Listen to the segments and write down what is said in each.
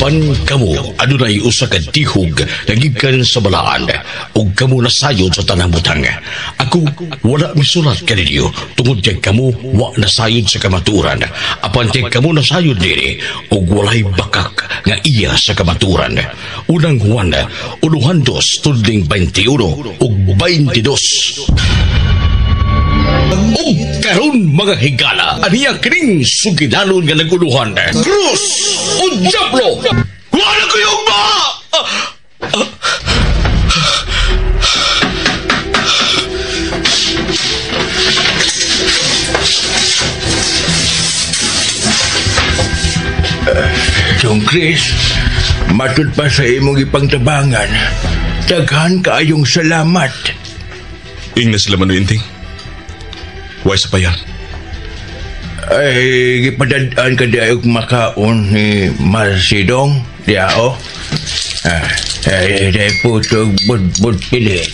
Apan kamo adunay usa ka tihog nga gikan sa balaan ug kamo nasayod sa tanang butang. Ako wala misulat kaninyo tungod kay kamo wa nasayod sa kamaturan. Apan kay kamo nasayod diri ug walay bakak nga iya sa kamaturan. Unang Juan 1:21 ug 22. O karon mga higala, aniya kining suginalon nga naguluhan. Cruz o Diablo! Wala ko yung ba! Dong Chris, matud pa sa imong ipangtabangan. Daghan kaayong salamat. Ing na sila manuinting. Why sa payan? Ay, gipadadaan ka di ayok makaon ni Marsidong. Diao. Ay, putog bud pilit.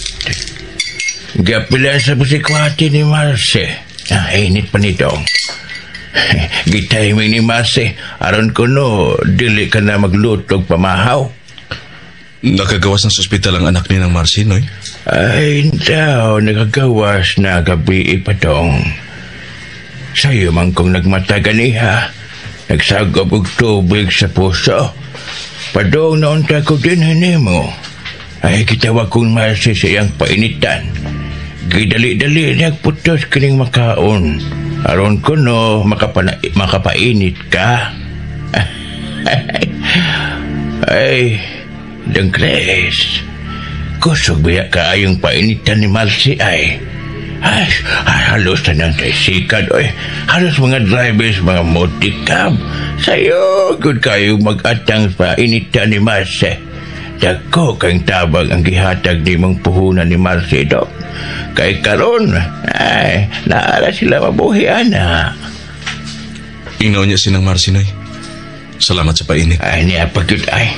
Gapilan sa pasikwati ni Marse. Init pa nitong. Gitiming ni Marse. Aron ko no, dili ka na maglutog pamahaw. Nakagawas ng ospital ang anak ni ng Marcinoy? Ay, daw, nakagawas na gabi ipatong. Sa'yo man kong nagmataganiha, nagsagop og tubig sa puso. Padong naunta ko din mo. Ay, kitawag kong Marcy sa iyang painitan. Gidali-dali nagputos kining makaon. Aron ko no, makapainit ka. Ay, Dong Chris, kusog biya ka ayong painitan ni Marcy ay. Halos na ng tricycle, oy. Halos mga drivers, mga motikab. Sa'yo, good kayo mag-atang painitan ni Marcy. Dako kang tabang ang gihatag ni mong puhunan ni Marcy, Dok. Kay karon, ay, naara sila mabuhian na. Ingnaw niya sinang Marcinoy. Salamat sa painit. Ay, niya pagod ay.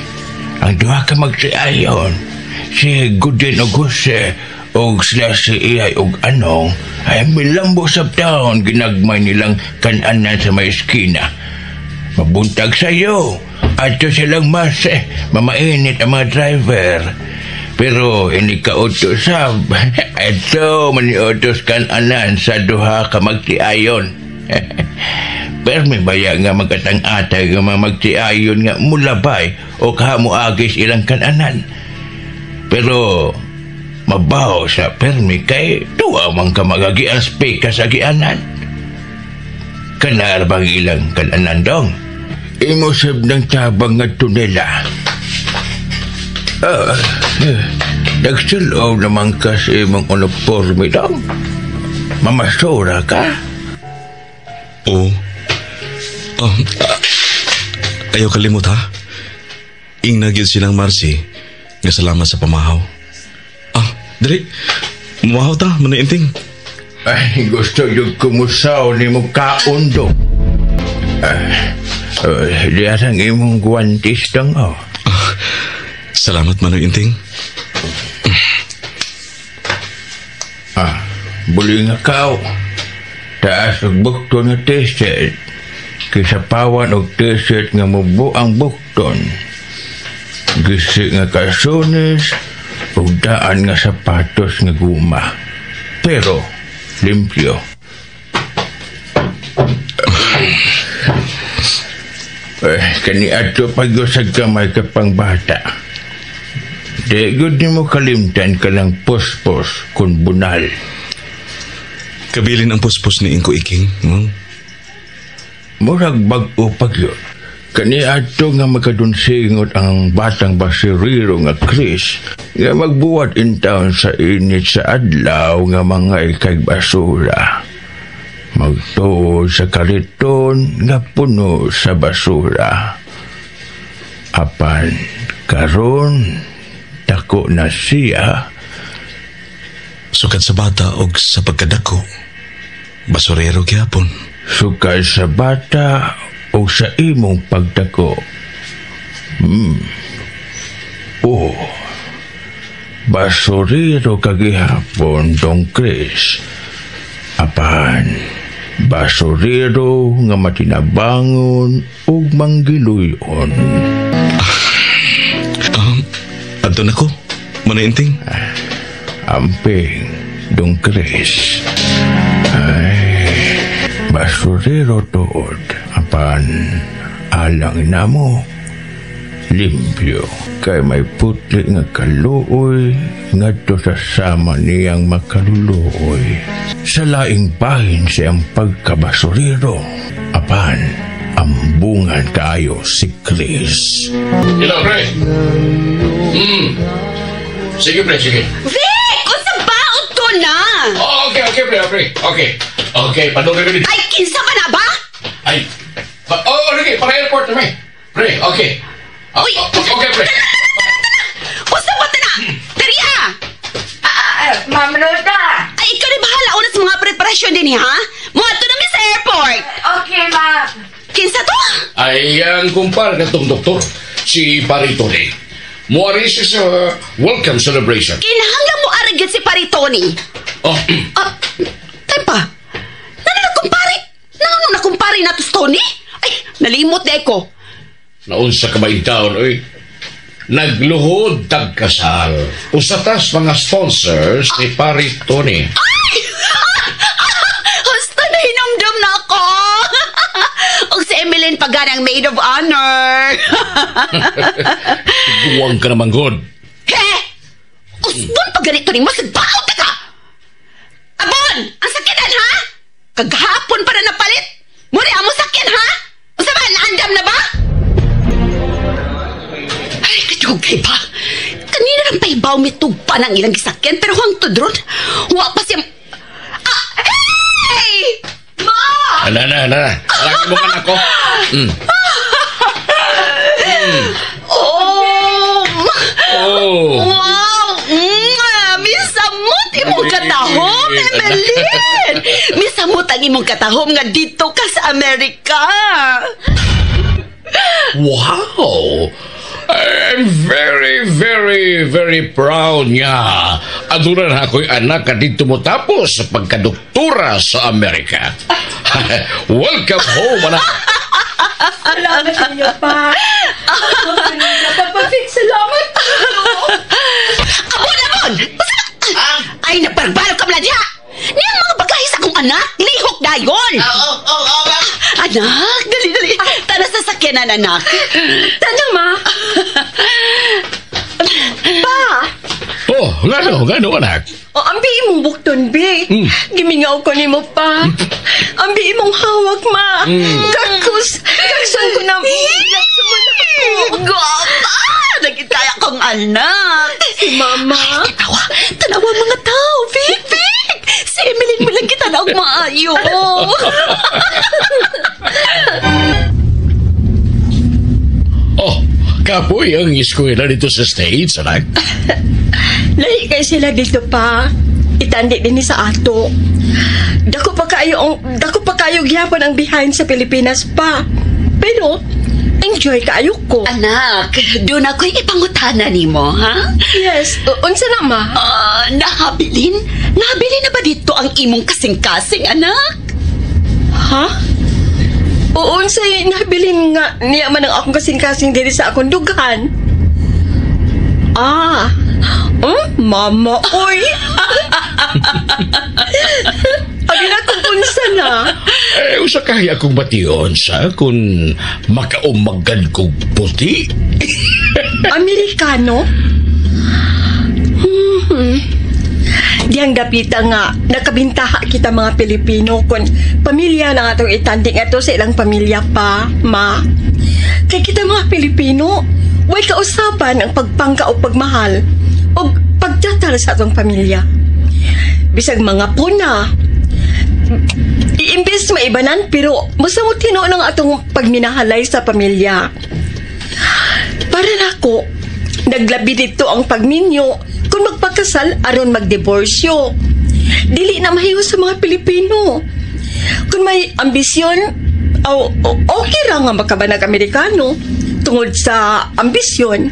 Ang duha ka magsiayon, si Gudin o Guse, o sila si Iyay o Anong, ay milambo sa taon ginagmay nilang kananan sa may eskina. Mabuntag sa'yo, ato silang mamainit ang mga driver. Pero hindi ka utosab, ito maniutos kananan sa duha ka magsiayon. Pero may baya nga magkatang-atay nga magsiayon nga mulabay o kahamuagis ilang kananan. Pero mabaho sa permi kay tuwa man ka magagiang speka sa gianan. Kanar bang ilang kananan dong? Imusab ng tabang nga tunela. Nagsulo naman ka sa imong uniforme dong. Mamasura ka? Oo. Ayaw kalimut ha. Ing nagyod silang Marcy nga salamat sa pamahaw. Dali, mumahaw ta, manuinting. Ay, gusto yung kumusaw ni mo kaundo. Diyan ang imong guwantis dong, oh. Salamat, manuinting. Buli nga kao. Taas og bukton nga t-shirt. Kisapawan og t-shirt nga mubo ang bukton. Gisi nga kasunis ug daan nga sapatos nga guma. Pero limpyo. Kani ato pag-usag kamay ka pang bata. Di gud nimo kalimtan ka lang puspos kun bunal. Kabilin ang puspos ni Inko Iking, Murag bag-o pag yun. Kani ato nga makadunsingot ang batang basiriro nga Chris nga magbuwat in town sa init sa adlaw nga mga ikay basura. Magtuod sa kariton nga puno sa basura. Apan karon dako na siya. Sukad sa bata o sa pagkadako, basurero gyapon. Sukad sa bata o sa imong pagdako. Basurero kagihapon, Dong Chris. Apan, basurero nga matinabangon ug manggiluyon. Ito na ko. Manainting. Amping, Dong Chris. Ay, basurero tuod. Apan, alang na mo. Limpyo. Kay may putli nga kaluoy nga to sa sama niyang makaluluoy. Sa laing bahin siyang pagkabasurero. Apan, ambungan kayo si Chris. Hello, pre. Sige, pre, sige. Vic! Unsa baot ko na? Oh, okay, pre, okay. Okay, panungin ko dito. Ay, kinsa ba na ba? Ay, okay, para-airport naman. Pre, okay. Uy! Okay, pre. Unsa ba na? Teriya! Ma'am Rosa. Ay, ikaw na bahala una sa mga preparasyon din, ha? Muadto na mi sa airport. Okay, ma'am. Kinsa to? Ay, ang kumpare na itong doktor, si Paritone. Muari siya sa welcome celebration. Kinahanglan mo aragyan si Paritoni. Oh, Tayo pa. Nakumpare na to, Tony? Ay, nalimot na ko. naunsa ka ba in town, oy? Nagluhod tagkasal. Usatas mga sponsors ni Paritone. Ay! Hasta na hinumdum na ako. O si Emeline Paganang maid of honor. Buwang ka naman, God. He! Usbon pa ganito rin mo, sagbaot ka! Abon! Ang sakinan, ha? Kaghapon pa na napalit. Muli, amo sakyan, ha? Usa ba, naandam na ba? Ay, kadugay ba? Kanina lang paibaw mitugpa ng ilang gisakyan, pero hang tudron. Huwa pa siya... Ah! Hey! Ma! Ana. Lagi mo ka na ko. Oh! Wow! Misamot imong katahom, Emeline! Misamot ang imong katahom nga dito ka sa Amerika. Wow! I'm very, very, very proud niya. Adunan ako'y anak ka dito mo tapos sa pagkadoktora sa Amerika. Welcome home, anak. Salamat sa inyo, pa. Papapik, salamat. Abon! Ay, napagbalo ka mula diya! Niyang mga bagay sa akong anak, lihok dayon! Anak, dali. Tana sa sakyanan, anak. Tana, ma. Pa. Oh, gano, anak? O, ambi imong bukton, Bi. Gimingaw ko ni mo, pa. Ambi imong hawak, ma. Kaksan ko na iyak sa muna ko. Gwapa! Nagkitaya kong anak. Si Mama. Tanawa mga tao, Vic. Si Emeline mo lang kita na ang maayo. Oh, kapoy ang eskwela dito sa States, anak. Lahi kayo sila dito, pa. Itandi din ni sa ato. Dako pa kayo gyapon ang behind sa Pilipinas, pa. Pero, enjoy kayo ko. Anak, doon ako'y ipangutana ni mo, ha? Yes, unsa na, ma? Nahabilin na ba dito ang imong kasing-kasing, anak? Ha? Unsay nabilin nga niya man ang akong kasing-kasing diri sa akong dugan. Mama, oy. Agin akong unsa na. Usa kaya akong bation sa kung makaumagad kong puti. Amerikano? Diyang dapita nga, nakabintaha kita mga Pilipino kung pamilya na nga itong itanding ito sa ilang pamilya pa, ma. Kaya kita mga Pilipino, way kausapan ang pagpangka o pagmahal o pagtatal sa atong pamilya. Bisag mga puna, iimbes maibanan pero masamot tino ng atong pagminahalay sa pamilya. Para nako, naglabi dito ang pagminyo kung magpakasal aron magdiborsyo. Dili na mahiyo sa mga Pilipino. Kung may ambisyon, okay ra nga makabanag Amerikano tungod sa ambisyon.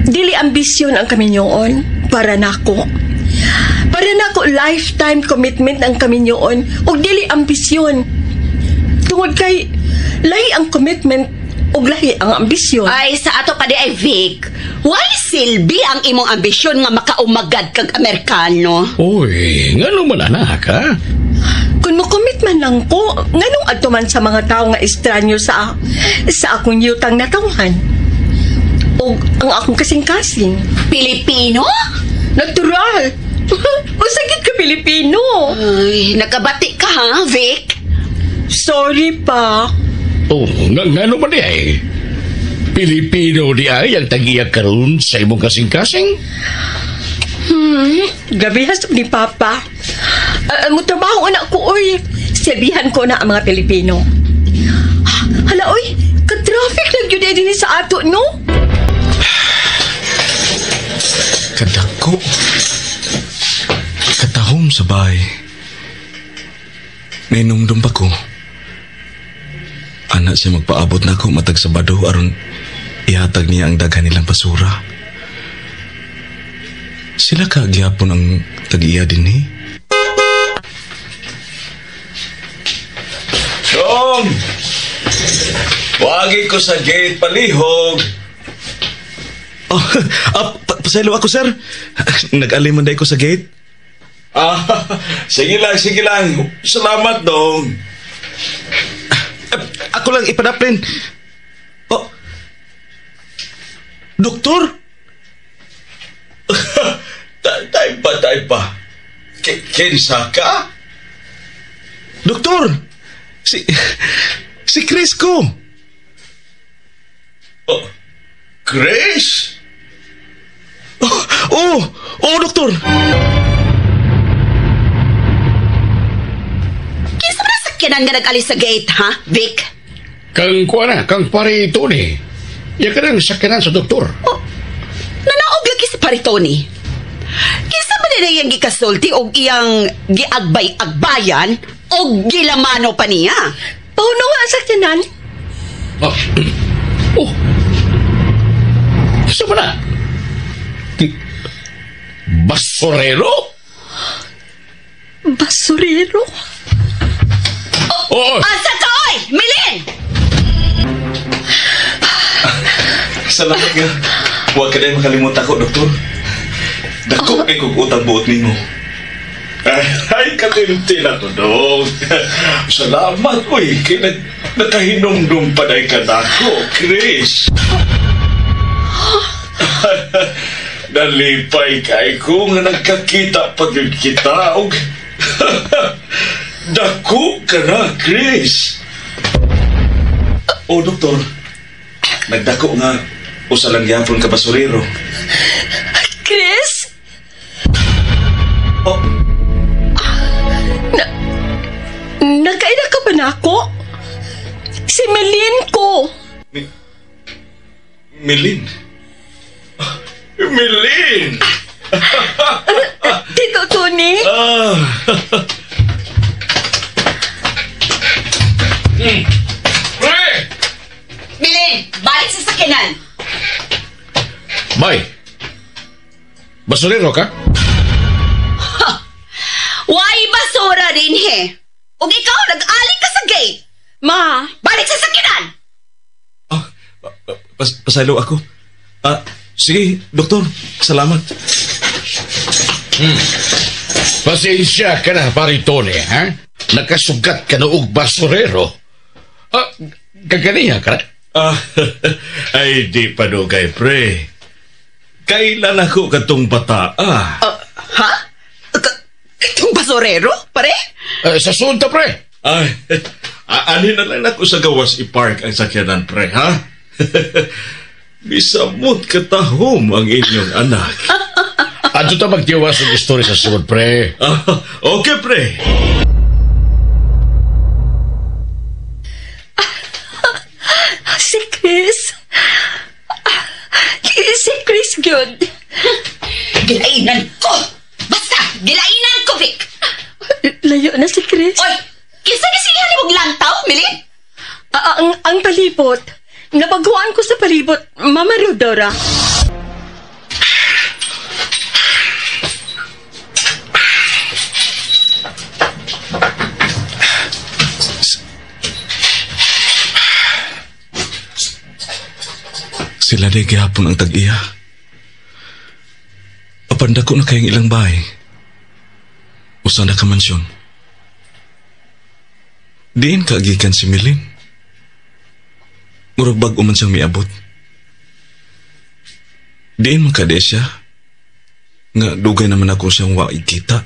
Dili ambisyon ang kaminyoon para nako. Para nako lifetime commitment ang kaminyoon ug dili ambisyon. Tungod kay lay ang commitment o ug lahi ang ambisyon. Ay, sa ato pa di ay Vic. Why silbi ang imong ambisyon nga makaumagad kag Amerikano? Uy, nga naman anak, ha? Kung mukumit man lang ko, nganong adto man sa mga tao nga estranyo sa akong yutang na tawhan. O ang akong kasing-kasing. Pilipino? Natural. Masakit ka Pilipino. Ay, nakabati ka ha, Vic? Sorry pa. Oh, nga naman di ay. Pilipino di ay ang tagiya karon sa imong kasing-kasing. Gabi hasap ni Papa. Mutrabaho anak ko, oy. Sabihan ko na ang mga Pilipino. Hala, oy. Ka-traffic lang yun din sa ato, no? Kadako. Katahom sa bahay. Nainumdum pa ko. Anak siya magpaabot na ako matag Sabado aron ihatag niya ang daghan nilang basura. Sila kagyapon ang tag-iya din eh. Chong! Wagi ko sa gate palihog. Oh, pasaylo ako, sir. Nag-alimanday ko sa gate. Sige lang. Salamat dong. Ako lang ipadaplin. Oh. Doktor? Tay pa. Kinsa ka? Doktor! Si Chris ko. Oh, Chris? Oh, doktor. Kinsa man sakyanan nga nag-alis sa gate, ha, Vic? Kang kang pare Tony. Ya ka nang sakyanan sa doktor. Oh, nanaog lagi si Paritoni. Kinsa man na iyang gikasulti o iyang giagbay-agbayan o gilamano pa niya? Pauno nga ang sakyanan. Oh. Isa ba na? Basurero? Basurero? Oh. Asa ka, oy! Milin! Salamat nga. Huwag ka na makalimutan ko, doktor. Dako kay kong utang buot nimo. Ay, katinti na to, dong. Salamat, uy. Kaya nakahinomdom pa na ka dako, Chris. Nalipay kay ko nga nagkakita pag kita. Dako ka na, Chris. Doktor. Nagdako nga. Usa lang yapon ka basurero. Chris? Nagkaina ka ba na ako? Si Melin ko. Melin? Melin! Tito Tony? Milin, balik sa sakyanan. Bay. Basurero ka? Why basura din, he? O ikaw, nag-alik ka sa gate. Ma, Balik sa sakyanan. Pasaylo ako. Sige, doktor. Salamat. Pasensya ka na, pare Tony, ha? Nakasugat ka na og basurero. Kaganiya ka na? Ay, di pa kay pre. Kailan ako katong bata, Ha? Itong basurero, pare? Sa sunta, pre. Ani na lang ako sa gawas i-park ang sakyanan, pre, ha? Bisamot katahom ang inyong anak. Ato ta magtiwas ang istorya sa sunod, pre. Okay, pre. si Chris. Si Chris good. Gilainan ko! Basta, gilainan ko, Vic! Layo na si Chris. Oy, kinsa gisihan mong lantaw, Milin? Ang palibot. Nabaguan ko sa palibot, Mama Rodora. Sila day gihapon ang tag-iya. Apan dako na kayong ilang bahay. Usa na ka mansyon. Diin kaagikan si Milin. Murag bag-o man siyang miabot. Diin man kade siya. Nga dugay naman ako siyang wa ikita.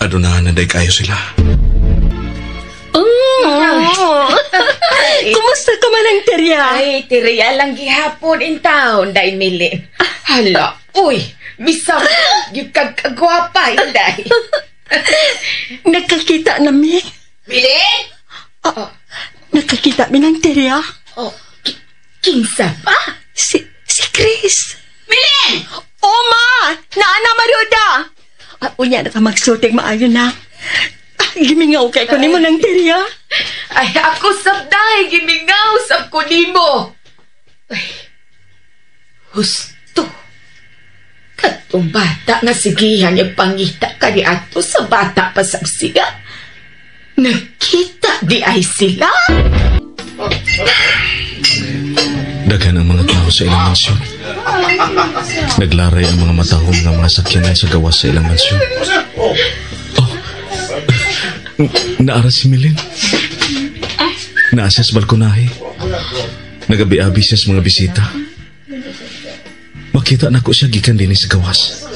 Adunahan na day kayo sila. Kumusta ka man ang Terya? Ay, Terya lang gihapon in town, day Milin. Hala, uy, bisang yung kagwapa, inday. Nagkakita na mi. Milin? Nakakita mi ng Terya. Oh, kinsa pa? Si Chris. Milin! Oh, ma! Naana maruda! Unya na ka magsuting maayo na. Gimingaw kay ko nimo ng Terya. Ay, ako sabday, gimingaw, sab ko nimo. Ay, husto. Katong bata nga sigihan yung pangita ka ni ato sa bata pa sa siya. Nakita di ay sila. Daghan ang mga tao sa ilang mansyon. Naglaray ang mga matahom ng mga sakyanan sa gawas sa ilang mansyon. Naara si Milin. Naasa sa balkonahe. Nagabi-abi siya sa mga bisita. Makita na ko siya gikan din sa gawas.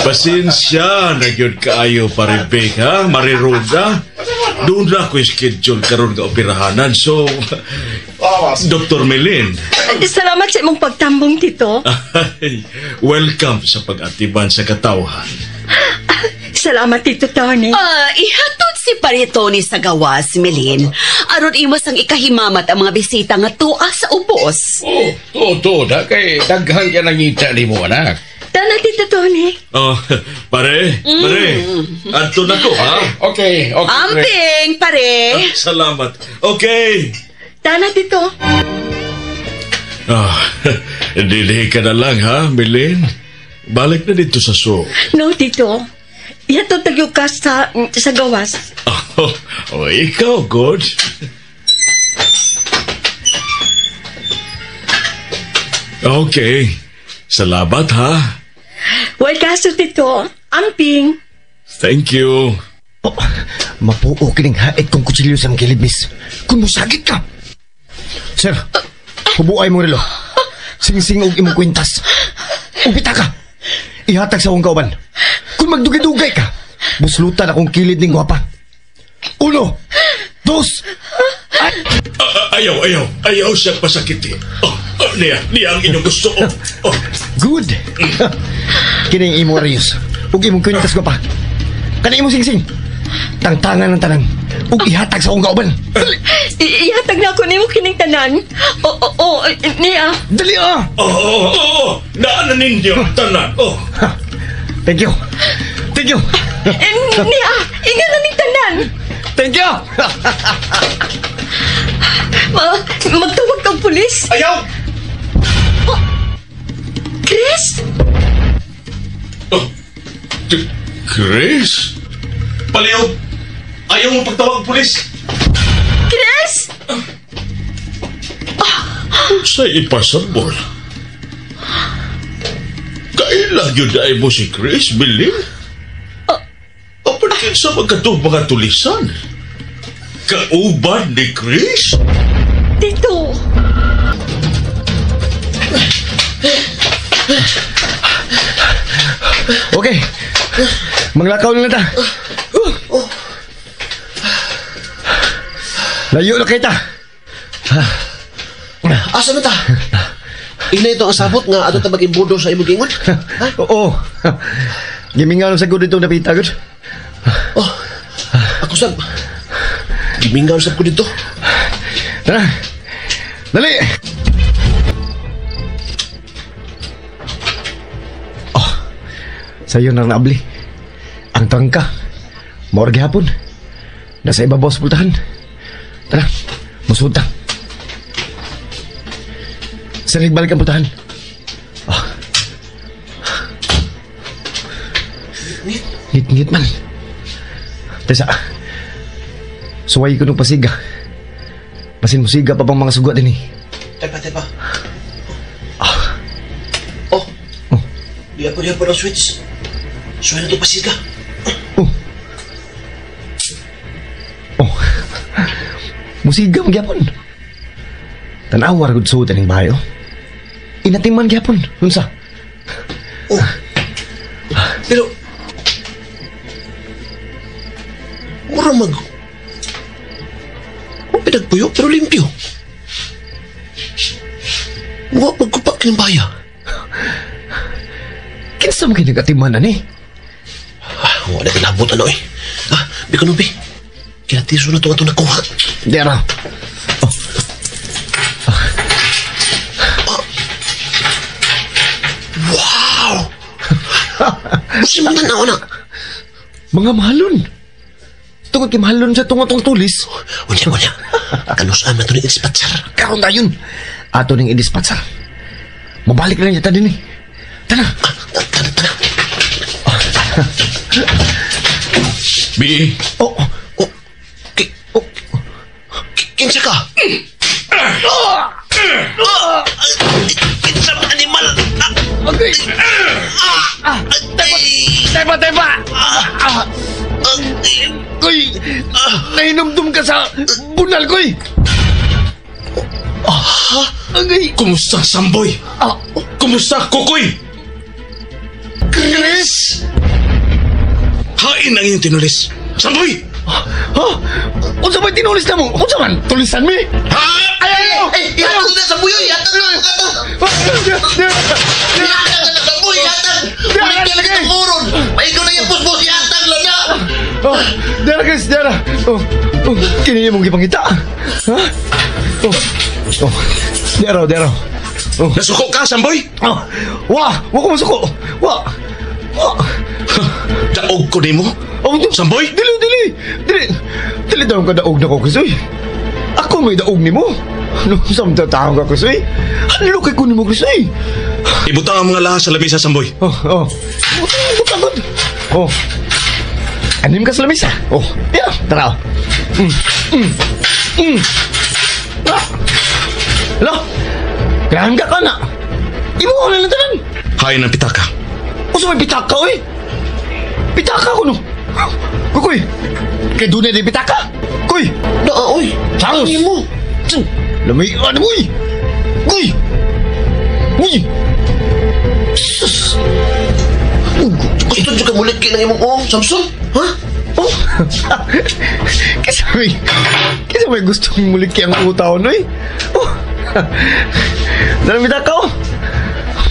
Pasensya, nagyod kaayo pa Rebecca, Mariroda. Doon na ako schedule karon nga operahanan. So, Dr. Milin. Salamat sa imong pagtambong, Tito. Welcome sa pag-atiban sa katawhan. Salamat, Tito Tony. Ihatod si Paritoni sa gawas, Milin. Aron imas ang ikahimamat ang mga bisita nga tuwa sa ubos. To, da kay daghan ka nangita ni mo, anak. Tana, Tito Tony. Pare. Anto na ko, ha? Okay. Amping, pare. Salamat. Okay. Tana, Tito. Dili ka na lang, ha, Milin? Balik na dito sa show. No, Tito. Ihatod tagyo ka sa gawas. Ikaw, good. Okay. Salamat, ha? Well, kaso, Tito. Amping. Thank you. Mapuo kining haid kong kutsilyo sa kilid, miss. Kung musagit ka. Sir, hubuay mo relo. Sing-sing og imong kwintas. Ubita ka. Ihatag sa akong kauban. Kung magdugay-dugay ka, buslutan akong kilid ning gwapa. 1, 2, Ayaw siya pasakiti. Niya ang inyong gusto. Good. Kining imong Arius. Ug imong kwintas gwapa. Kana imong sing-sing. Tangtangan ng tanan. Ug ihatag sa akong kauban. Ihatag na ako nimo kining tanan. Niya. Dali ah. Naanan ninyo ang tanan. Thank you. Niya, ingat na ning tanan. Thank you. Magtawag kang pulis. Ayaw! Chris? Chris? Paliw! Ayaw mo pagtawag pulis! Chris? Sa ipasabol. Kailan yun na mo si Chris, Billy? Apagkin sa magkatong mga tulisan. Kauban ni Chris? Tito. Okay. Manglakaw na ta. Layo na kita. Asa na ta? Ina ito ang sabot nga ato ta mag-imbudo sa imong gingon. Oo. Gimingaw sa gud itong napita gud. Ako sab. Gimingaw sab ko dito. Tara. Dali. Sayo na naabli. Ang trangka. Maor gihapon. Nasa ibabaw sa pultahan. Tara. Musud ta. Sarig balik ang pultahan. Ngit man. Tesa. Suway ko nung pasiga. Basin musiga pa bang mga sugat din eh. Tepa. Oh. Di ako ang switch. Suway na ito pasiga. Musiga mo gyapon. Tanawar gud suot ning bayo. Inatiman gyapon. Unsa? Pero mura mag pinagpuyo pero limpyo. Wa magkupak ng baya. Kinsa mo kinagatiman ani? Wala kinabot ano eh. Bikonobi. Kinatiso na ito ato nakuha. Dera. Wow! Kasi magtanaw na. Mga mahalon. Tungod kay mahalon sa tungotong tulis. Unya. Kanusaan na ito ni dispatcher. Karon dayon. Ato ning i-dispatcher. Mabalik na niya din eh. Tara. Tara. Bi, Kinsa ka? Kinsa mga animal? Okay. Tepa. Koy, nainumdum ka sa bunal, koy. Okay. kumusta Samboy? Kumusta Kukoy? Chris! Hain ang iyong tinulis. Samboy! Unsa ba tinulis na mo? Unsa man? Tulisan mi? Ayaw! Yatag na sa buyoy! Yatag na sa buyoy! Yatag! Ulit ka lang ang uron! Paigo na yung pusbos! Yatag lang na! Dara, Chris, dara. Kini mong gipangita. Ha? Dara. Nasuko ka, Samboy? Wa ko masuko. Wa. Daog ko ni mo? Samboy? Dili daw ka daog na ko, Kisoy. Ako may daog ni mo. Ano samta tao ka, Kisoy? Ano kay kunin mo, Kisoy? Ibutang ang mga lahas sa lamisa, Samboy. Butang. Anim ka sa lamisa. Yeah, tara. Lo, grahang ka na. Imo ko na lang tanan. Hain ang pitaka. Uso may pitaka, oy. Pitaka ko, no. Kukoy, kay doon na pitaka. Kuy. Oy. Charles. Ano mo? Lamay, ano mo, oy. Uy. Sus. Gusto dyan ka mulit ng imong Samson? Ha? Kasi may gustong mulik kaya ang utaw, no, eh. Dalang pitaka,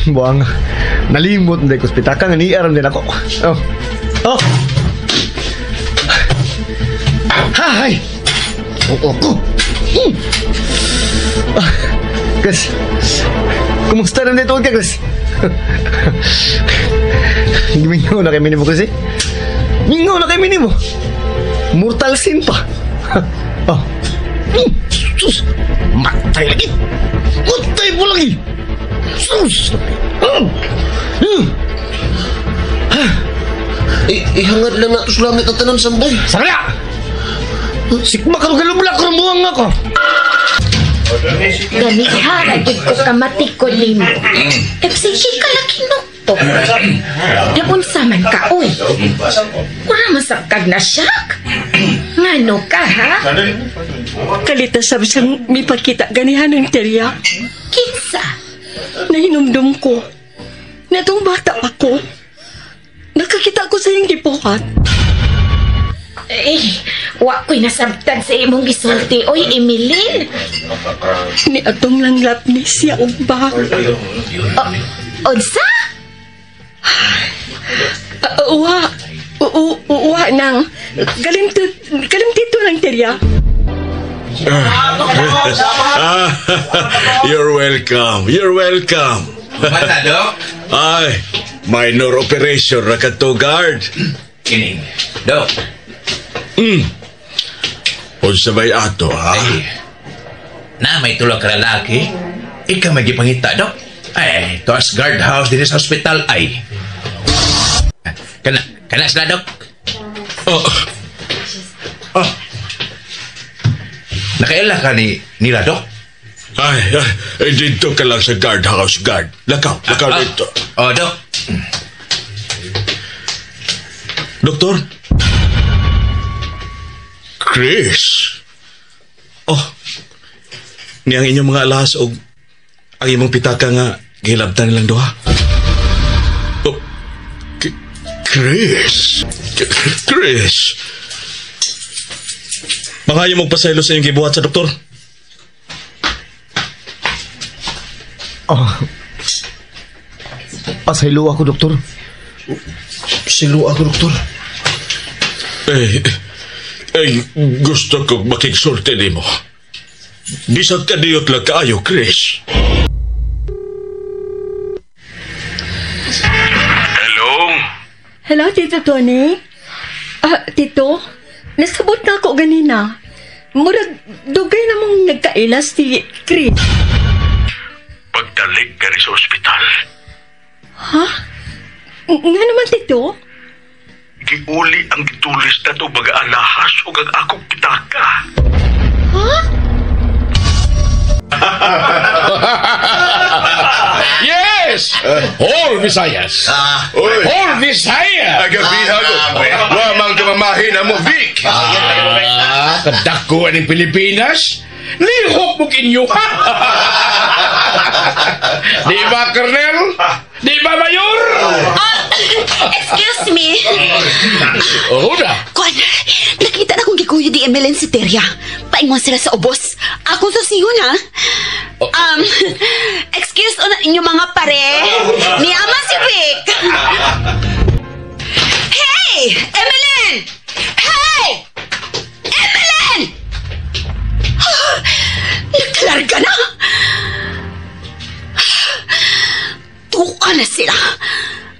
buang. Nalimot na ko pitaka, nga niaram din ako. Hi! Chris, kumusta na nito ka, Chris? Mingaw na kay Minimo, Chris, eh. Mingaw na kay Minimo. Mortal sin pa. Sus! Matay lagi! Matay po lagi! Sus! Ihangad lang na ito sulamit ang tanan, Samboy. Sakala! Sikma ka galubla ko buwang ako. Ganiha, nagig ko kamatikon nimo. Sige ka laki nokto. Daon saman ka, oy. Wala masakag na siyak. Ngano ka, ha? Kalita sabsang may pagkita ganihan ng terya. Kinsa? Nahinumdum ko. Natong bata pa ko. Nakakita ko sa iyong gipuhat. Wa ko'y nasabtan sa imong gisulti, oy, Emilyn. Ni atong langlap ni siya ubak. Unsa? Uwa nang. Kalimtito ng terya. You're welcome. Bata, Dok? Ay, minor operation ra kadto, guard. Kining. Dok. Unsa bay ato, ha? Na may tulog ka lalaki. Ikaw may gipangita, Dok. Ay, to as guardhouse din sa hospital, ay. Kana sila, Dok. Nakaila ka nila, Dok? Ay, dito ka lang sa guardhouse, guard. Lakaw dito. Oh, Dok. Doktor? Chris? Oh, niyang inyong mga alas o ang imong pitaka nga gilabtan nilang duha. Oh, Chris? Chris? Mangayo mong pasaylo sa inyong gibuhat sa doktor? Pasaylo ako, doktor. Silo ako, doktor. Gusto ko makiksulti ni mo. Bisag kadiyot lang kaayo, Chris. Hello? Hello, Tito Tony? Tito, nasabot na ako ganina. Murag, dugay namang nagkaila si Chris. Pagdalik ka rin sa ospital. Ha? Nga naman, Tito? Giuli ang gitulis na ito baga alahas o ang akong pitaka. Ha? Yes! All Visayas! All Visayas! Agabihan ko. Wamang kamamahin na mo, Vic. Kadako ang Pilipinas? Lihok mo kinyo, ha? Di ba, Colonel? Di ba, Mayor? Excuse me. Na. Kwan, nakita na kong gikuyo di Emeline si Teria. Paingon sila sa ubos. Akong susiyon, ha? Excuse na inyo mga pare. Niyaman si Vic. Hey! Emeline! Hey! Emeline! Nagkalarga na. Tuwa na sila.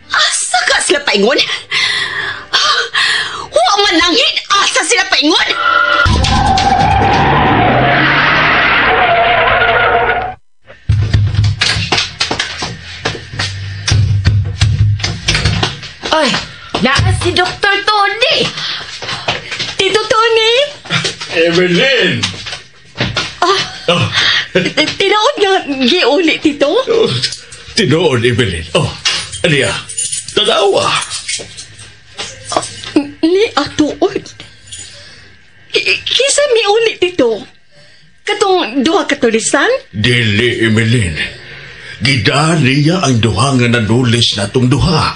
Asa ka sila paingon? Huwag manangin. Asa sila paingon? Ay, naa si Dr. Tony. Tito Tony? Evelyn! Tinaod nga giuli, Tito? Tinoon, Evelyn. Aniya, tanawa. Ni atuod. Kisa mi uli, Tito? Katong duha katulisan? Dili, Evelyn. Gida niya ang duha nga nanulis na itong duha.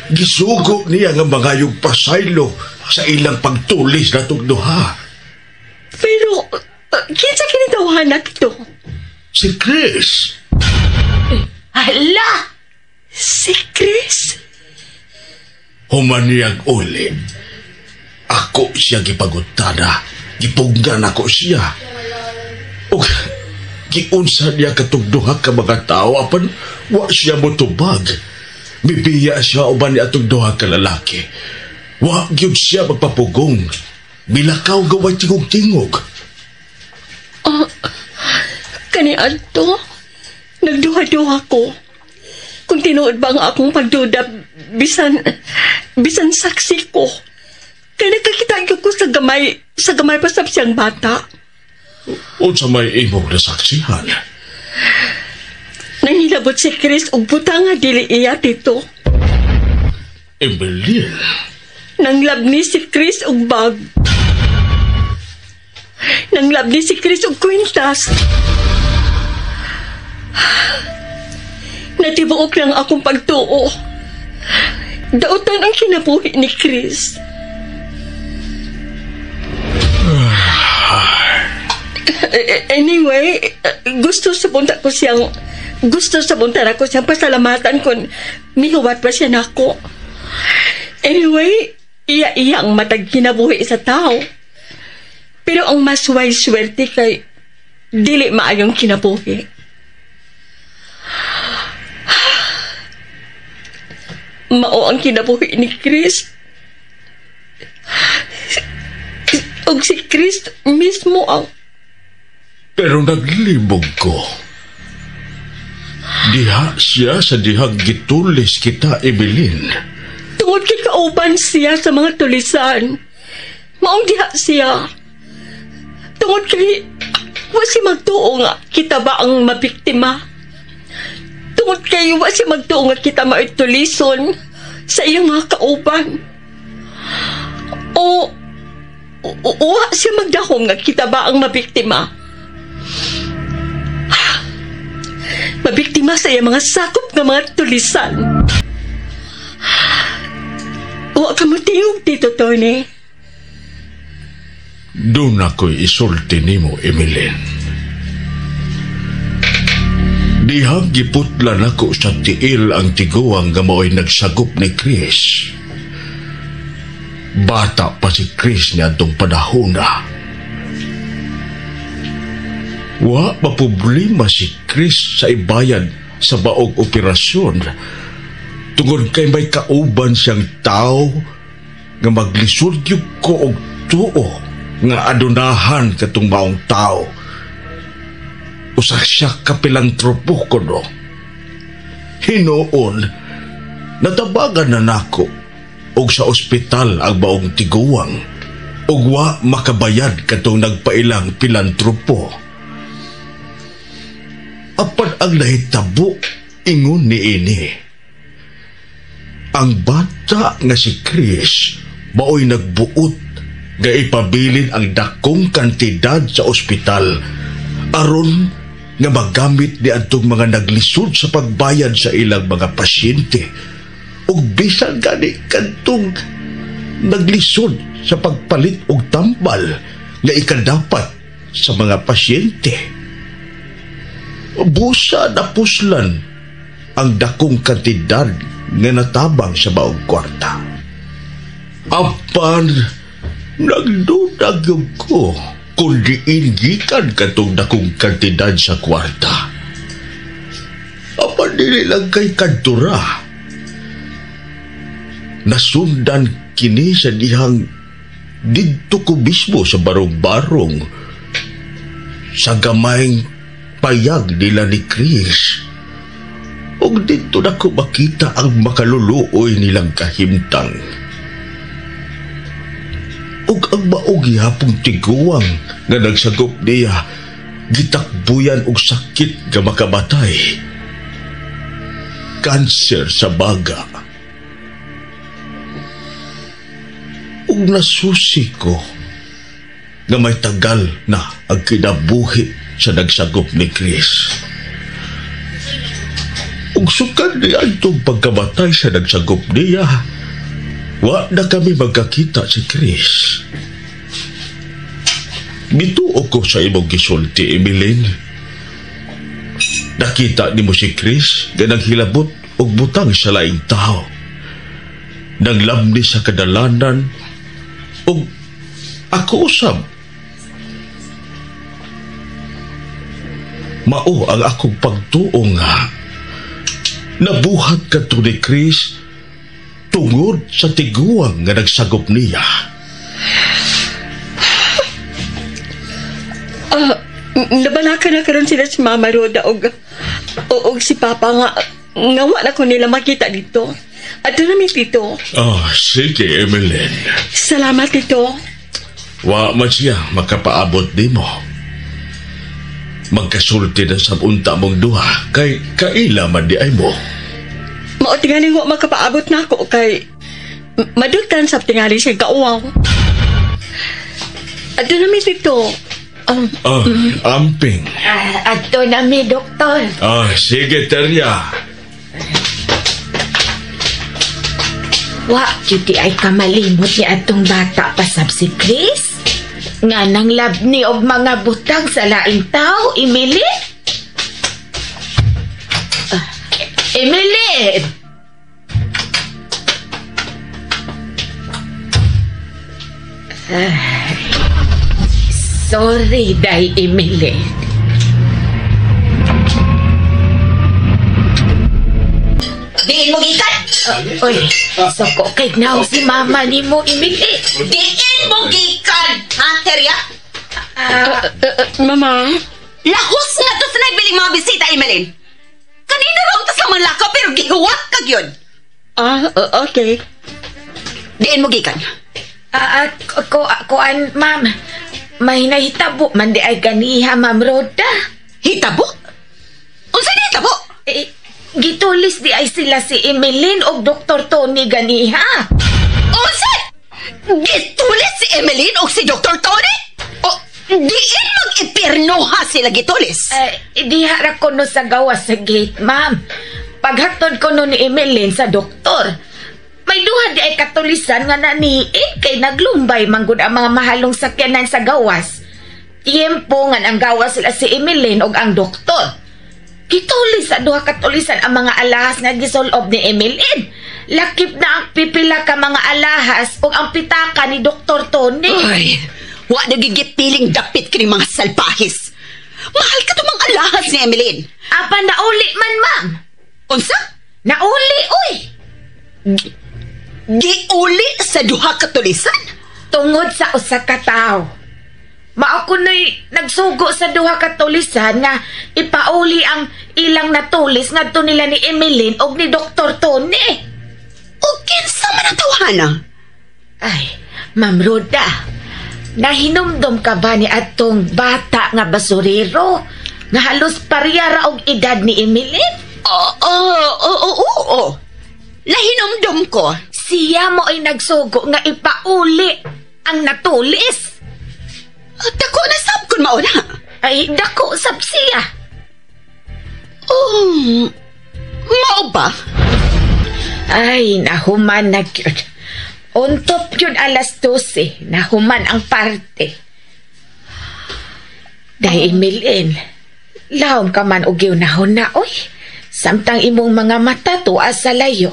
Gisugo niya nga mga yung pasaylo sa ilang pagtulis na itong duha. Pero, kinsa kinitawahan na, Tito? Si Chris. Hala! Si Chris? Humaniyag uli. Ako siya gipagutana. Gipugnan ako siya. O, giunsa niya katugduha ka mga tao apan wa siya mo tubag. Bibiya siya uban ni atong duha ka lalaki. Wa gyud siya magpapugong. Bilakaw gaway tingog-tingog. Kani Anto, nagduha-duha ko. Kung tinuod ba nga akong pagduda, bisan saksi ko. Kaya nakakita ko sa gamay pa sa siyang bata. Unsa may imong nasaksihan? Nangilabot si Chris og butang nga dili iya, Tito. Evelyn. Nanglabni si Chris og bag. Nanglabni si Chris og kwintas. Natibuok lang akong pagtuo. Dautan ang kinabuhi ni Chris. Anyway, gusto sa punta ko siyang pasalamatan kung mihuwat pa siya nako. Anyway, iya ang matag kinabuhi sa tao. Pero ang mas wise swerte kay dili maayong kinabuhi. Mao ang kinabuhi ni Chris. Og si Chris mismo ang... Pero naglibog ko. Diha siya sa dihang gitulis kita, Evelyn. Tungod kay kauban siya sa mga tulisan. Maong diha siya. Tungod kay wasi magtuo nga kita ba ang mabiktima. Tungod kay wasi magtuo nga kita maitulison sa iyang mga kauban. O siya magdahom nga kita ba ang mabiktima. Mabiktima sa iyang mga sakop nga mga tulisan. Wa ka mo tingog dito, Tony. Doon ako'y isulti nimo, Emilyn. Dihang giputlan ako sa tiil ang tiguang nga mao'y nagsagop ni Chris. Bata pa si Chris niya itong panahon na. Wa maproblema si Chris sa ibayan sa baog operasyon. Tungod kay may kauban siyang tao nga maglisod yung ko og tuo nga adunahan katong maong tao. Usa siya kapilantropo ko no. Hinoon, natabagan na nako og sa ospital ang baong tiguang og wa makabayad katong nagpailang pilantropo. Apan ang nahitabo ingon ni ini. Ang bata nga si Chris mao'y nagbuot nga ipabilin ang dakong kantidad sa ospital aron nga magamit ni adtong mga naglisod sa pagbayad sa ilang mga pasyente ug bisan gani kantong naglisod sa pagpalit og tambal nga ikadapat sa mga pasyente. Busa na puslan ang dakong kantidad nga natabang sa baong kwarta. Apan nagdudag ko kung diin gikan katong dakong kantidad sa kwarta. Apan dili lang kay kadtura. Nasundan kini sa dihang didto ko mismo sa barong-barong sa gamayng payag nila ni Chris. Og dito na ko makita ang makaluluoy nilang kahimtang. Og ang maog hapong tiguang nga nagsagop niya gitakbuyan og sakit nga makamatay. Kanser sa baga. Og nasusi ko nga may tagal na ang kinabuhi sa nagsagop ni Chris. Ug sukad niya itong pagkamatay sa nagsagop niya, wa na kami magkakita si Chris. Bituo ko sa imong gisulti, Emilyn. Nakita ni mo si Chris nga naghilabot og butang sa laing tao. Naglamni sa kadalanan og ako usab. Mao ang akong pagtuo nga nabuhat kadto ni Chris tungod sa tiguang nga nagsagop niya. Nabalakan na karon sila si Mama Roda og si Papa nga wa na ko nila makita dito. Ato na mi Tito. Sige, Emilyn. Salamat, Tito. Wa man siya makapaabot nimo. Magkasulti na sa unta mong duha kay kaila man di ay mo. Mao tingali wa makapaabot na ako kay madutan sa tingali siya kauwaw. Ato na mi Tito. Amping. Ato na mi, Doktor. Sige, Terya. Wa, cuti ay kamalimot ni atong bata pasab si Chris. Nga nang labni og mga butang sa laing tao, Emily? Emily! Sorry, day, Emily. Diin mo gikan! Oy, soko kay now si mama ni mo, Emily. Diin mo gikan! Ha, Terya? Mama? Lahos na to sa nagbiling mga bisita, Emeline. Kanina raw tas lang manlakaw pero gihuwat kag yun. Okay. Diin mo gikan. Kuan, ma'am. May nahitabo man di ay ganiha, Ma'am Rhoda. Hitabo? Unsa ni hitabo? Gitulis di ay sila si Emeline o Dr. Tony ganiha. Unsa? Gitulis si Emeline o si Dr. Tony? O, diin mag-ipirnoha sila gitulis? Diha ra ko no sa gawas sa gate, ma'am. Paghatod ko no ni Emeline sa doktor, may duha di ay katulisan nga naniin kay naglumbay manggod ang mga mahalong sakyanan sa gawas. Tiempo nga ang gawas sila si Emeline og ang doktor. Gitulis sa duha katulisan ang mga alahas nga gisolob ni Emeline. Lakip na ang pipila ka mga alahas o ang pitaka ni Dr. Tony. Ay, wa nagigipiling dapit kini mga salpahis. Mahal ka tumang alahas ni Emeline. Apa nauli man, ma'am? Unsa? Nauli, uy! Giuli sa duha katulisan? Tungod sa usa ka tawo. Mao kuno'y nagsugo sa duha ka tulisan nga ipauli ang ilang natulis ngadto nila ni Emeline og ni Dr. Tony. O kinsa man ang tawhana? Ay, Ma'am Rhoda, nahinumdum ka ba ni atong bata nga basurero nga halos pariyara og edad ni Emeline? Oo. Nahinumdum ko. Siya mo ay nagsugo nga ipauli ang natulis. Dako na sab kun mauna. Ay, dako sab siya. Mao ba? Ay, nahuman na gyud. Untop yun alas 12, nahuman ang parte. Dahil Emeline, lahom ka man og nahon na, oy. Samtang imong mga mata tuwa sa layo.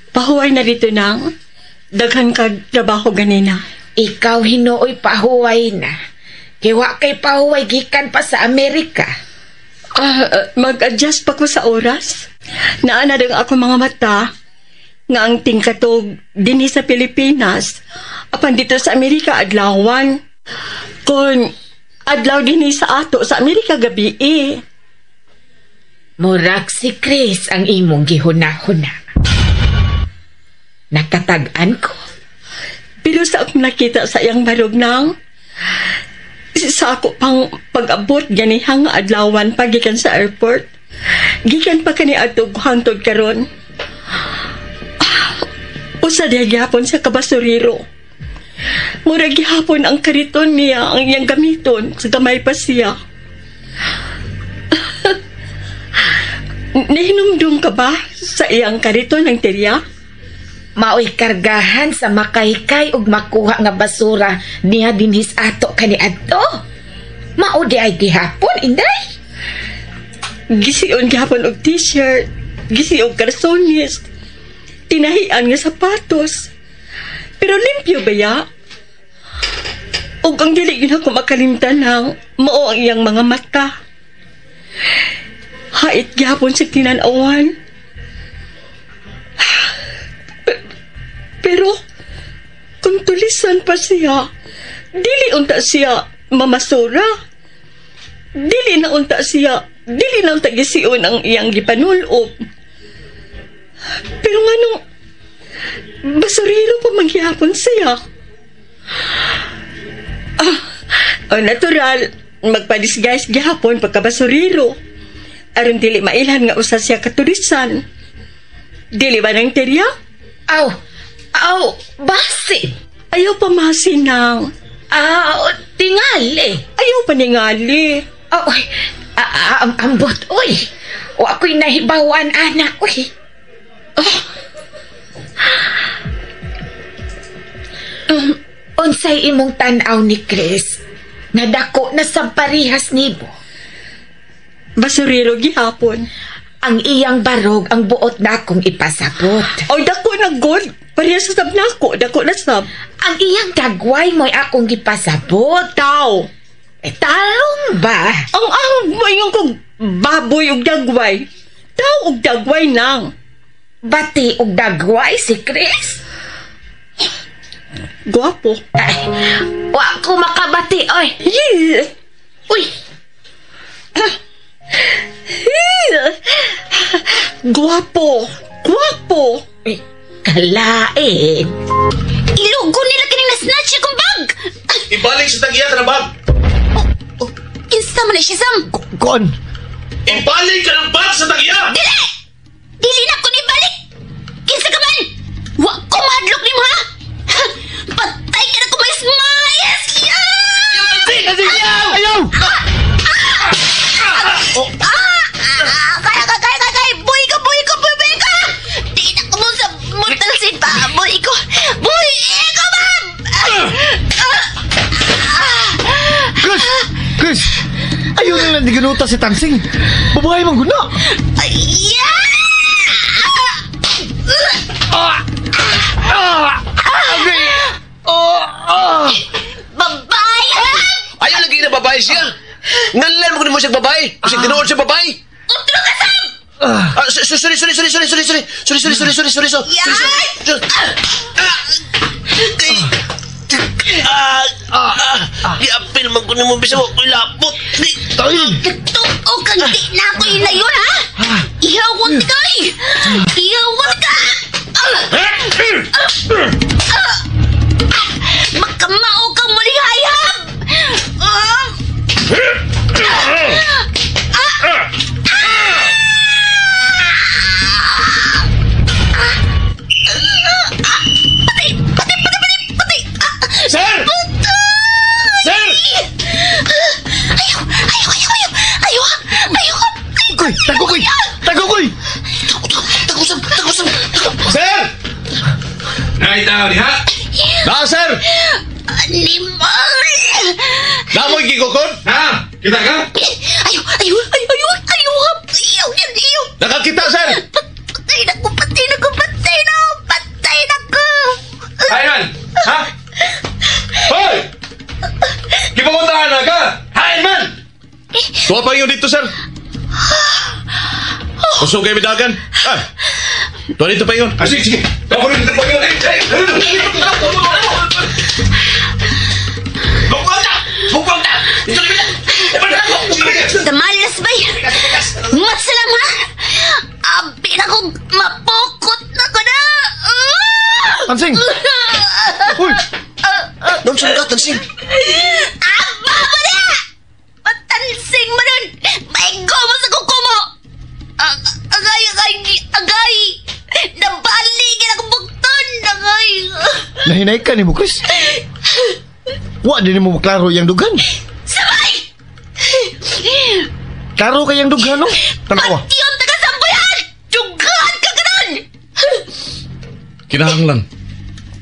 Pahuway na dito nang. Daghan ka trabaho ganina. Ikaw hinuoy pahuway na. Kiwa kay pahuway gikan pa sa Amerika. Mag-adjust pa ko sa oras. Naana dang ako mga mata nga ang tingkatog dinhi sa Pilipinas. Apan dito sa Amerika adlawan. Kung adlaw dinhi sa ato sa Amerika gabi Murag si Chris ang imong gihuna-huna. Nakatag-an ko. Pero sa akong nakita sa iyang barog nang, sa ako pang pag-abot ganihang adlawan pagikan sa airport, gikan pa kani adtog hangtod karon. Usa diha gyapon sa kabasuriro. Murag gihapon ang kariton niya ang iyang gamiton sa gamay pa siya. Nahinumdum ka ba sa iyang kariton ng teriya? Maoy kargahan sa makaykay ug makuha nga basura niya dinhis ato kaniadto. Mao di ay gihapon, inday. Gisiyon gihapon og t-shirt, gisiyon karsones, tinahian nga sapatos. Pero limpyo ba ya? Ug ang dili yun ako makalimtan ng mao ang iyang mga mata. Hait gihapon sa tinanawan. Pero kung tulisan pa siya, dili unta siya mamasura. Dili na unta gisiun ang iyang gipanulob. Pero nganong basurero pa manghihapon siya. Natural, magpadisguise gihapon pagkabasurero. Aron dili mailhan nga usa siya katulisan. Dili ba nang teriya? Aw, basin. Ayaw pa masin nang. Tingali. Ayaw pa ningali. Ambot, uy. O ako'y nahibawan, anak, uy. Unsay imong tan-aw ni Chris nga dako na sa parihas nibo. Basurero gihapon. Ang iyang barog ang buot na akong ipasabot. Oy, dako na god. Parehas sa sab nako, dako na sab. Ang iyang dagway mo'y akong gipasabot. Taw. Talong ba? Ang mayon kong baboy ug dagway. Taw ug dagway nang. Bati ug dagway si Chris? Guwapo. Ay, wa ko makabati, oy. Uy. Guwapo. Kalain. Ilugo nila kanina snatch akong bag. ibalik sa tagiya ka ng bag. Kinsa man na siya, Sam? Kuan. Ibalik ka ng bag sa tagiya! Dili! Dili na ko ni balik! Kinsa ka man? Wa ko mahadlok ni mo, ha? Patay ka na ko may smayas! Ayaw! Kaya! Buhay ka! Di na ko mo sa mortal sin pa! Buhay ko, ma'am! Chris! Ayaw na lang ginuta si Tansing. Babae mang guna. Babae! Ayaw lagi na babae siya. Ngalan mo siya babae. Kasi tinuod siya babae. Utro ka, Sam! Sorry. Di-apil man ko mo bisa mo ilapot. Tuo kang di na ako inayon, ha? Ihawat ka, Ihawat ka! Makamao kang malihayab! Patay! Sir! Sir! Ayaw! Koy! Tago, koy! Takusam. Sir! Naitaw ni ha? Na, sir! Animal! Namoy gigukod? Ha? Kita ka? Ayaw! Nakakita, sir! Patay na ko! Hayman! Ha? Hoy! Kipamuntahan na ka! Hayman! Tuwa pa yun dito, sir. Gusto kayo bidagan? Tuwa dito pa yun. Sige. Tuwa ko dito pa yun. Bukong na! Damalas bay! Matsalam, ha? Abi na kong mapukot na ko na! Tansing! Uy! Nonsan ka, Tansing? Aba mo na! Matansing mo nun! Maigo mo sa kuko mo! Agay! Nabaligin akong bukton! Agay! Nahinay ka ni mo, Chris. Wa din mo maklaro yung dughan. Sabay! Klaro kayang dughan, no? Tanawa. Pati yung taga-sambayan! Dugaan ka ganun! Kinahanglan.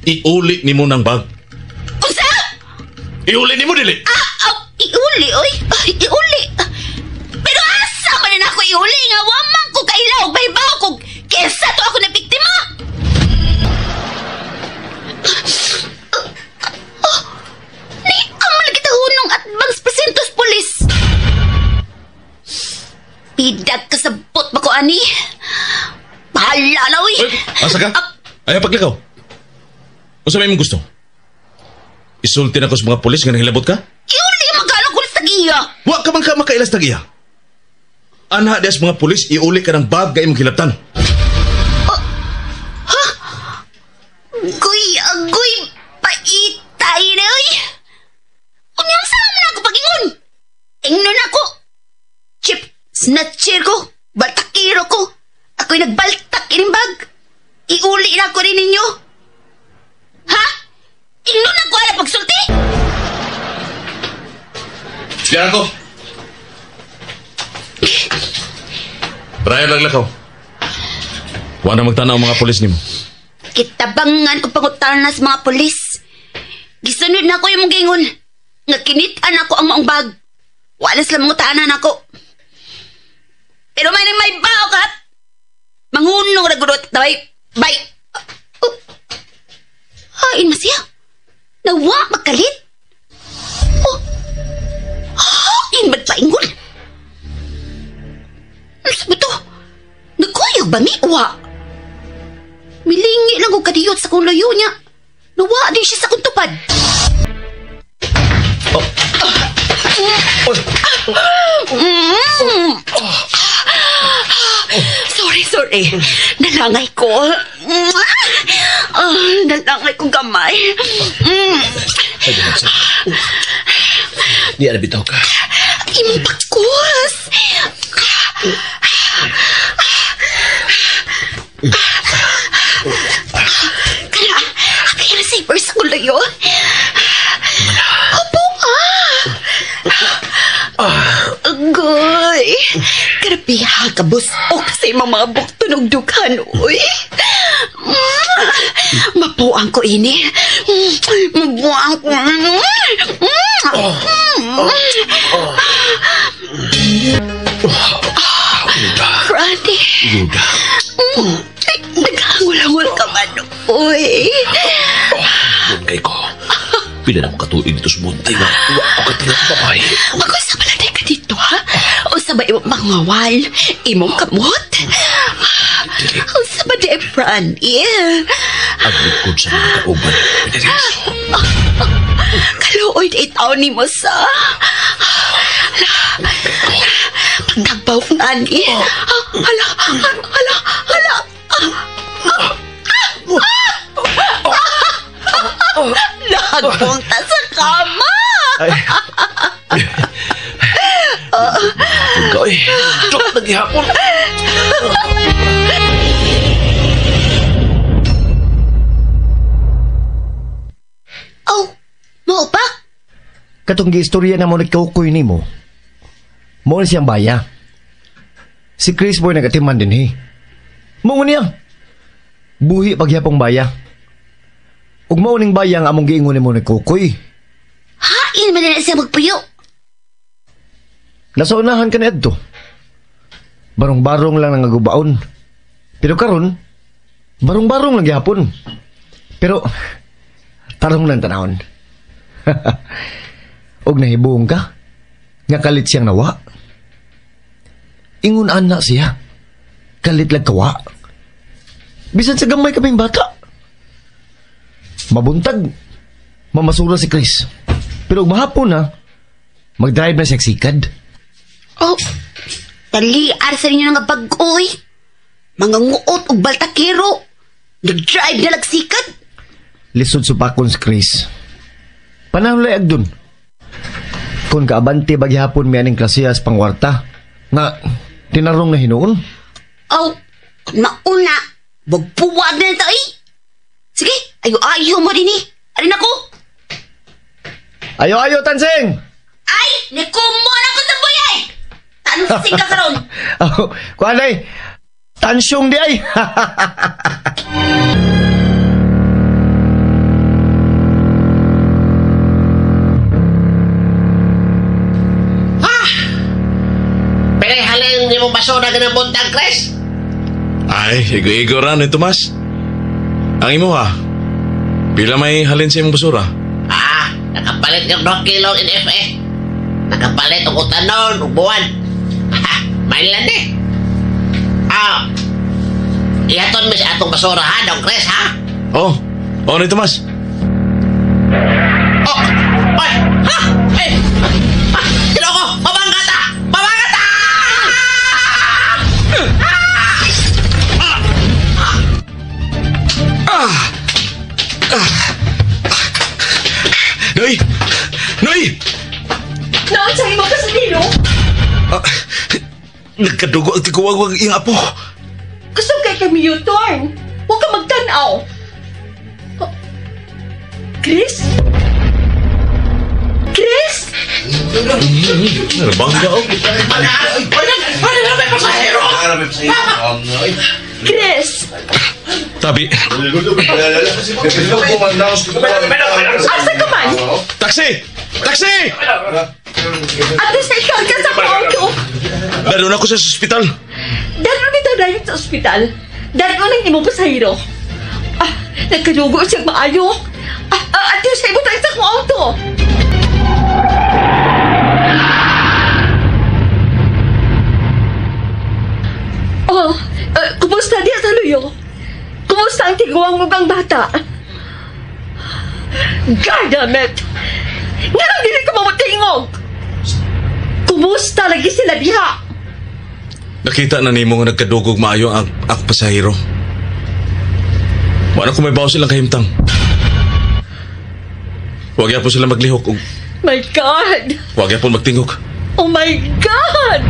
Iuli ni mo ng bag. Unsa? Iuli ni mo, dili. Iuli, oy. Iuli. Pero asa man na ako iuli nga wamang ko kailaw. Bahibaw ko. Kesa to ako na biktima. Amal kita hunong at bangs presentos polis. Pidag ka sa bot ba ko, ani? Bahala na, uy. Uy, asa ka? Ayaw paglikaw. O sa may mong gusto? Isulti na ko sa mga polis nga nahilabot ka? Iuli, magkano ko sa giya. Wa ka man ka makailas tagiya. Ana des mga polis, iuli ka ng bag kay mong hilatan. Agoy, paitay na, uy. Unyang saan na ako pagingon? Ingnon ako. Chip, snatcher ko, baltakiro ko. Ako'y nagbaltak ining bag. Iuli na ako rin ninyo. Ha? Ingnon ako ala pagsulti? Diyan ako. Raya lang lakaw. Wa na magtanaw ang mga polis nimo. Kitabangan o pangutanan sa mga polis. Gisunod na ako yung mong gingon. Nga kinitaan ako ang maong bag. Wala sila mangutanan ako. Pero may bao ka. Mangunong nagurot na bay. Hain masya. Nawa makalit. Hain ba't paingon? Ano sa ba ito? Nagkuyog ba mi? Milingi lang ko kadiyot sa kong layo niya. Nawa din siya sa kong tupad. Sorry. Nalangay ko. Nalangay ko gamay. Di ada bitaw ka. Imong pakos. Kaya saber sa kulayo. Opo Agoy. Karapiha ka, busok sa imong mga buktunog dughan, uy. Mapuang ko ini. Mapuang ko. Randy. Naghangulangon ka man, uy. Bunkay ko. Pila na makatuig dito sa buntay nga. Wa ko katilang babae. Ako sa baladay ka dito, ha? O sa ba imong mangawal? Imong kamot? O sa ba di, Randy? Ang likod sa mga kauban. Pinariso. Kaluoy na itaw ni mo sa... Pagtagbaw ng ani. Hala. Nagpunta sa kama. Bunkay. Dok, naghihapon. Oh, mo ba? Katong giistorya na mo nagkaukoy ni mo. Mo na siyang baya. Si Chris Boy nagatiman din, eh. Mo niya. Buhi pagyapong baya. Ug mao ning baya nga among giingon nimo nagkukoy. Hain man na siya magpuyo. Nasa unahan ka na ito. Barong-barong lang nangagubaon. Pero karon, barong-barong lang gyapon. Pero tarong lang tanawon. Og nahibuong ka, nga kalit siyang nawa. Ingon anak siya, kalit lang kawa. Bisan sa gamay kaming bata. Mabuntag, mamasura si Chris. Pero mahapon na, mag-drive na siya sikad. Oh, taliar sa inyo nga pag-uy. Mga nguot o baltakero. Nag-drive na lagsikad. Lisod supakon si Chris. Panahon layag dun. Kung kaabante bagyapon may aning klasiyas pangwarta, nga tinarong na hinuon. Oh, nauna. Wagpuwag na ito eh. Sige, ayo mo din eh. Arin ako. Ayo, Tansing! Ay, nikumon ako sa buya eh. Tansing ka karon. Oh, kuanay, tansyong di ay. Halin niyo mong basura ka ng buntag, Chris? Ay, igo-igo ran eh, Tomas. Ang imo ha, pila may halin sa imong basura? Nakapalit yung 2 kilong NFA. Nakapalit ang utanon, ubuan. May lang eh. Ihaton mo sa atong basura ha, Dong Chris ha? Oh ni Tomas. Ay! Ha! Ay! Kinoko! Pabangkata! Pabangkata! Noy! Naansahin mo ka sa dino? Nagkadugo ang tikuwag yung apo. Gusto kay kami U-turn. Huwag ka magtanaw. Oh. Chris? Chris? Nabangga ako. Chris? Tabi. Asa ka man? Taxi! At least ikaw ka sa auto. Daron ako sa ospital. Dahil nito dahil sa ospital. Dahil nang imong pasahero. Nagkadugo siyang maayo. At least ikaw tayo sa akong auto. Kumusta diya sa luyo? Kumusta ang tiguang ang bata? God damn it! Nga nang dili ko mamutingog! Kumusta lagi sila diha? Nakita na nimo nga nagkadugog maayo ang pasahero. Wala ko may bawas silang kahimtang. Huwag yan po sila maglihok. My God! Huwag yan po magtingog. Oh my God!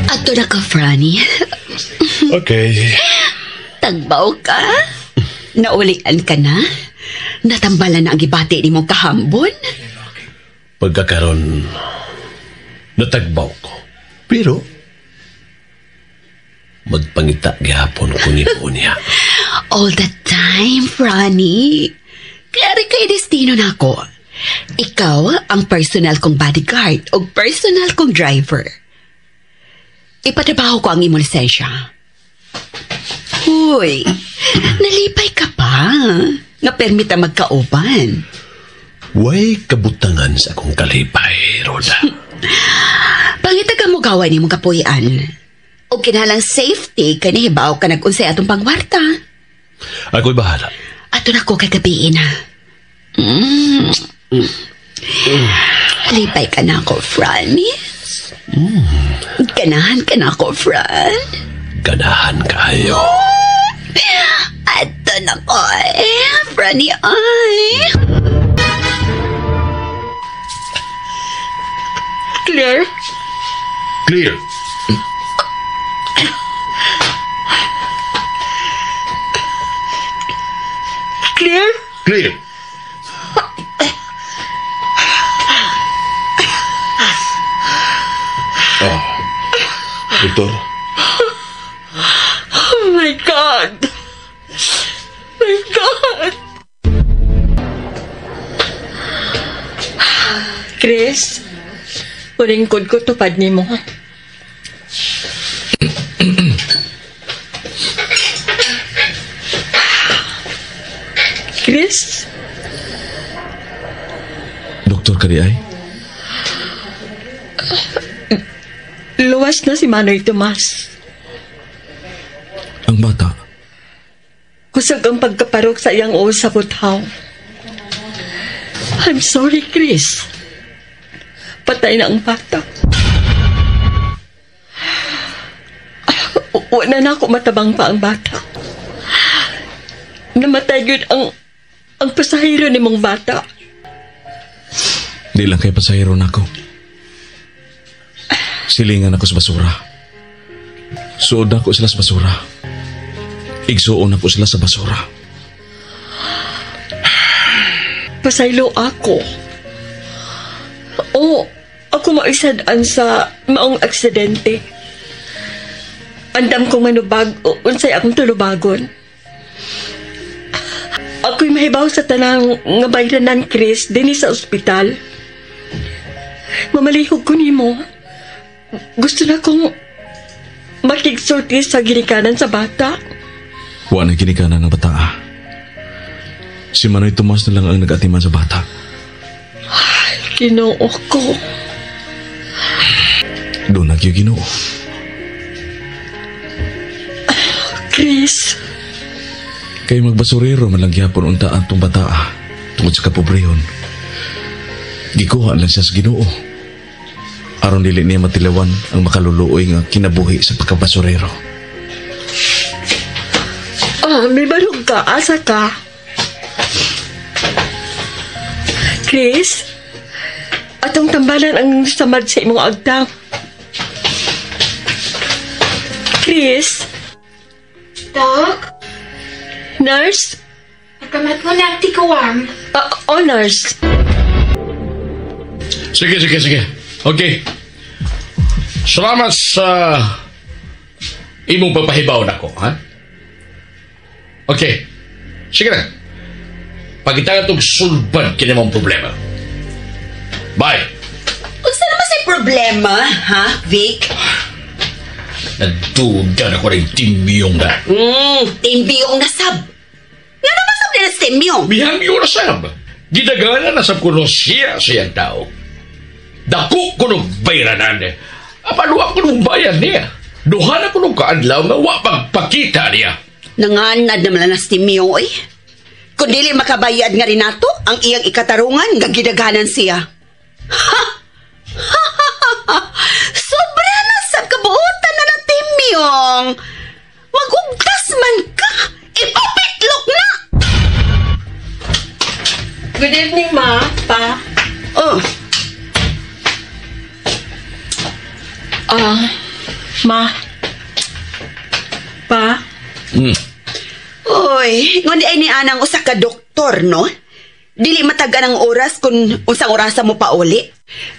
Ato na ka, Franny. Okay. Tagbaw ka? Naulian ka na? Natambalan na ang gibati ni mong kahambon? Pagkakaroon, natagbaw ko. Pero, magpangita gihapon ko ni niya. All the time, Franny. Kaya kay destino na ako. Ikaw ang personal kong bodyguard o personal kong driver. Ipatrabaho ko ang imong lisensya. Hoy, nalipay ka pa. Nga permita magkauban. Way kabutangan sa akong kalipay, Roda. Pangita ka mo gawa ni mong kapuyan. O kinalang safety, kanihibaw ka nag-unsay atong pangwarta. Ako'y bahala. Ato na ko kagabiin na. Lipay ka na ako, Franny. Ganahan ka na ako, Fran. Ganahan kayo. Ato na ko Franny ay. Clear? Clear. Clear? Clear. Oh, Victor. Oh my God! My God! Chris, uringkod ko tupad ni mo. Chris? Doktor ka di ay? Luwas na si Manoy Tomas. Ang bata. Kusag ang pagkaparok sa iyang uo sa buthaw. I'm sorry, Chris. Patay na ang bata. Wala na ako matabang pa ang bata. Namatay yun ang pasahero ni mong bata. Di lang kay pasahero na ako. Silingan ako sa basura. Suod ako sila sa basura. Igsuon ako sila sa basura. Pasaylo ako. O, ako maisadaan sa maong aksidente. Andam kong manubag o unsay akong tulubagon. Ako'y mahibaw sa tanang nga bayranan, Chris, din sa ospital. Mamalihog ko nimo. Gusto na kong makigsorti sa ginikanan sa bata. Wa na ginikanan ng bata. Si Manoy Tomas na lang ang nag-atiman sa bata. Ginoo ko. Doon nagyo Ginoo. Chris. Kay magbasurero man lang gyapon untaan tong bata tungod sa kapobrehon. Gikuha lang siya sa Ginoo. Aron dili niya matilawan ang makaluluoy nga kinabuhi sa pagkabasurero. May barog ka. Asa ka? Chris, atong tambalan ang samad sa imong agtang. Chris? Doc? Nurse? Nakamat mo na ang tikuwang. Nurse. Sige. Okay. Salamat sa imong papahibaw nako, ha? Okay. Sige na. Pagitagan itong sulban kinamang problema. Bye. Unsa naman say problema, ha, Vic? Nagduda na ko na yung timbiyong na. Timbiyong na sab. Nga naman sab nila sa timbiyong. Bihangyo na sab. Gidagana na sab kuno siya siyang tao. Dako ko nung bayranan. Apaluwa ko nung bayan niya. Duha na ko nung kaadlaw nga wa pagpakita niya. Nanganad naman na sa timbiyong, oy. Kung dili makabayad nga rin nato, ang iyang ikatarungan nga gidaganan siya. Ha! Sobra na sa kabuutan na ng Timyong! Magugdas man ka! Ipapitlok na! Good evening, Ma. Pa. Oh, Ma. Pa. oy, ngundi ay ni anang usa ka doktor, no? Dili matagan ang oras kung unsang orasa mo pauli.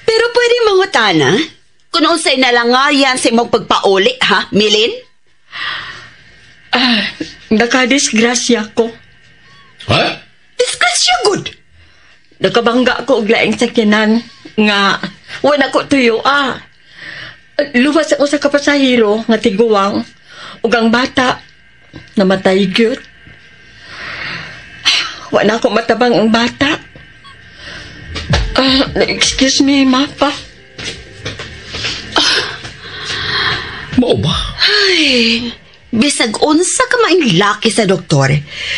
Pero pwede mangutana kung unsay nalangayan sa imong pagpauli, ha, Milin? Nakadisgrasya ko. Ha? Disgrasya good. Nakabangga ko og laing sakyanan nga wala ko tuyo. Luwas ako sa kapasahero nga tiguwang ug ang bata namatay gyud. Wala ko matabang ang bata. Excuse me, Mapa. Mao ba? Ay, bisag unsa ka maing laki sa doktor,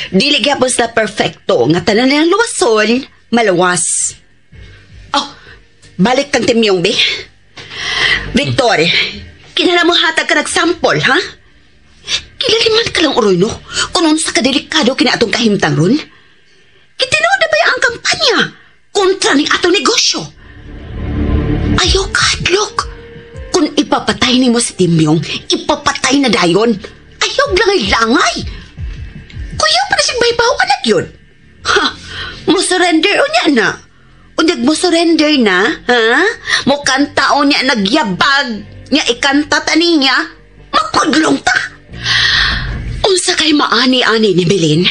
dili gyapon sa perfecto nga tanan nilang luwason, malawas. Oh, balik kang Timyong, be. Victor, kinala mo hatag ka nagsample, ha? Kilaliman ka lang, Uroy, no? Kung unsa ka delikado kina atong kahimtang ron. Kitinood na ba ang kampanya kontra ning atong negosyo? Ayaw ka, hadlok. Kung ipapatay ni mo si Timyong, ipapatay na dayon. Ayaw langay-langay. Kuya pa na siyang baybaw anak yun. Ha? Mo surrender o niya na. Undag mo surrender na, ha? Mo kanta o niya nagyabag. Niya ikanta tani niya. Makudlong ta. Unsa kay maani-ani ni Belin?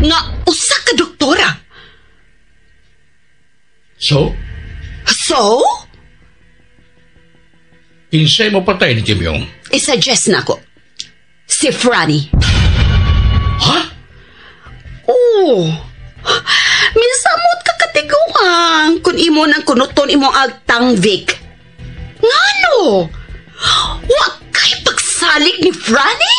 Nga usa ka doktora. So, So? kinsay mo patay ni Timyong? I-suggest na ko. Si Franny. Ha? Oo. Minsamot ka katiguang kung imo nang kunuton imong agtang Vic. Ngano? Wa kay pagsalig ni Franny?